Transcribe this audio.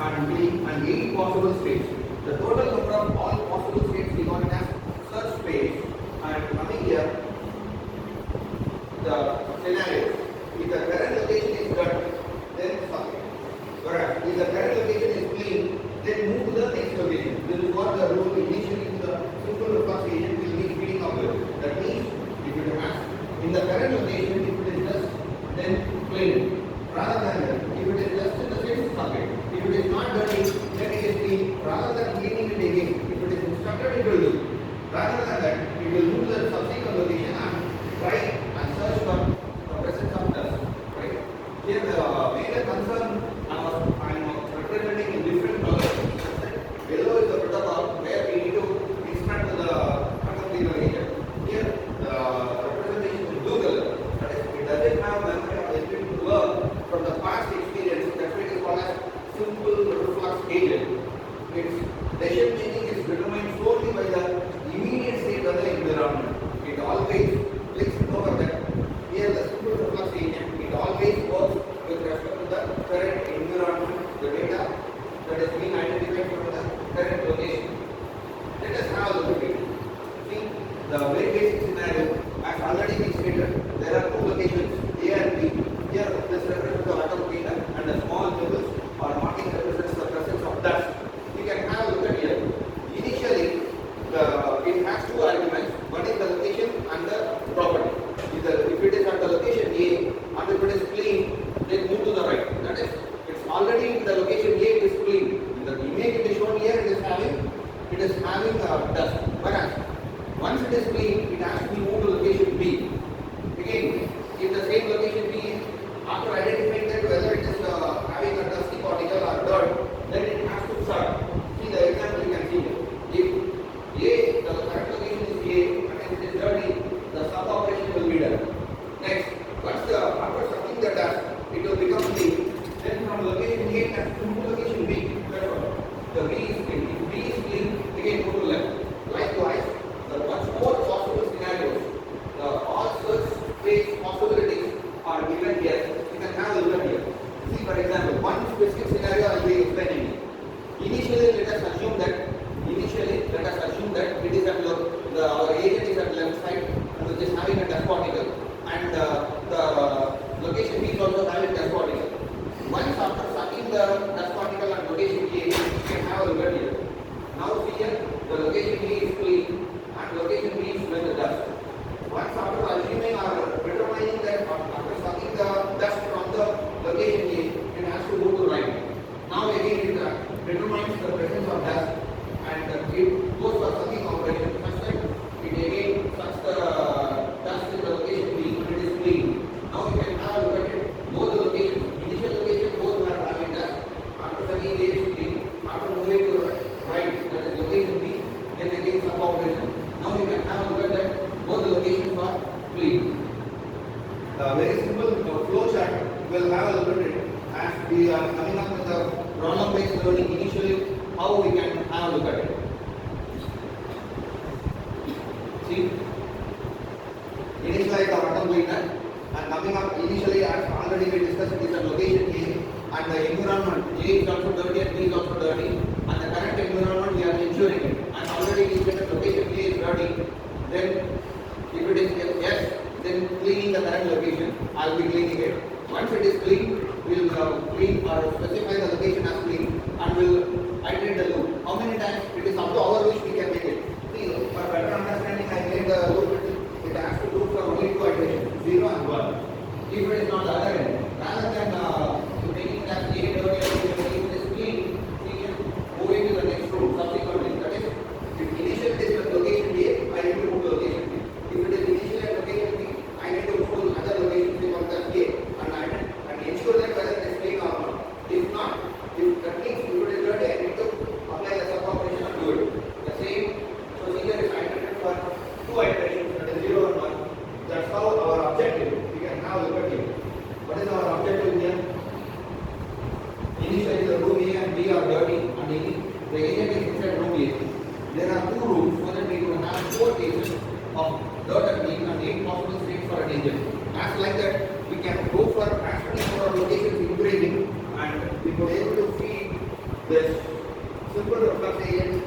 and clean and 8 possible states. The total number of all possible states we got as search space. And coming here, the scenario. If the current location is dirty, then sorry. Whereas if the current location is clean, then move to the next location. This is what the rule initially in the simple reflux agent will be feeding up with. That means if it has in the current location, if it is just then clean. Rather than that, if it is just in the same bucket, if it is not dirty, then it is clean. Rather than cleaning it again, if it is instructed, it will do. Rather than that, it will move to the subsequent location and try and search for the presence of dust. Right? Here the major concern I am representing in different colors. Yellow is the protocol where we need to instruct the accompanying agent. Here the representation is blue color. That is, it doesn't have memory or ability to learn from the past experience. That's why it is called as simple reflux agent. Its decision making is determined solely by the immediate state of the environment. It always, please remember that here the simple reflux agent, it always works with respect to the current environment, the data that is being identified from the current location. Let us have a look at it. See, the very basic scenario has already been stated. There are two locations, A and B. Here this represents the atom data and the small bubbles or marking represents the presence of dust. You can have a look at here. Initially, it has two arguments. One is the location and the property. If it is at the location A and if it is clean, then move to the right. That is, it's already in the location A, it is clean. In the image it is shown here, it is having dust. Whereas, once it is clean, it has to be moved to location B. Again, if the same location B is, after identifying that whether it is having a dusty particle or dirt, then it has to start. See the example you can see here. If A, the correct location is A, and if it is dirty, the sub operation will be done. Next, after sucking the dust, it will become clean. Then from location A to location B. The B is clean. If B is clean, again go to left. Likewise, the much more possible scenarios, all such space possibilities are given here. You can have a look here. See, for example, one specific scenario I will be explaining. Initially, let us assume that it is at our agent is at left side and it is having a dust particle, and the location B is also having dust particle. Once after sucking the dust particle at location A, you can have a look at here. Now see here, the location B is clean and location B is with the dust. Once after assuming or determining that after sucking the dust from the location A, it has to go to right. Now again it determines the presence of dust and it goes for sucking operation such that it again sucks the dust in the location B and it is clean. Now you can have a look at it. Both the locations, initial location both are having dust. After sucking A is clean. After moving to right, that is location B, then again sub operation. Now you can have a look at that. Both the locations are clean. Very simple flow chart. We'll have a look at it as we are coming up with the problem based learning initially. How we can have a look at it. See, initialize the atom cleaner and coming up initially as already we discussed, it is a location A and the environment A is also dirty and B is also dirty, and the current environment we are ensuring it, and already we said that location A is dirty. Then if it is yes, then cleaning the current location, I will be cleaning it. Once it is clean, we will clean or specify the location as clean and will iterate the loop. How many times? It is up to our wish we can make it. See, for better understanding, I made the loop. It has to do for only two iterations, 0 and 1. If it is not the other end, rather than taking that A dirty, if it is clean, we can move into the next room subsequently. That is, if initially it is at location A, I need to move to location B. If it is initially at location B, I need to move to other location B on that A and ensure that whether it is clean or not. If not, if that means if it is dirty, I need to apply the sub operation and do it. The same procedure is iterated for two iterations, that is 0 and 1. That's how our objective. We can now look at it. What is our objective here? Initially the room A and B are dirty and the agent is inside room A. There are two rooms so that we will have 4 cases of dirt and clean and 8 possible states for an agent. As like that, we can go for as many number of locations increasing and we could able to feed this simple reflux agent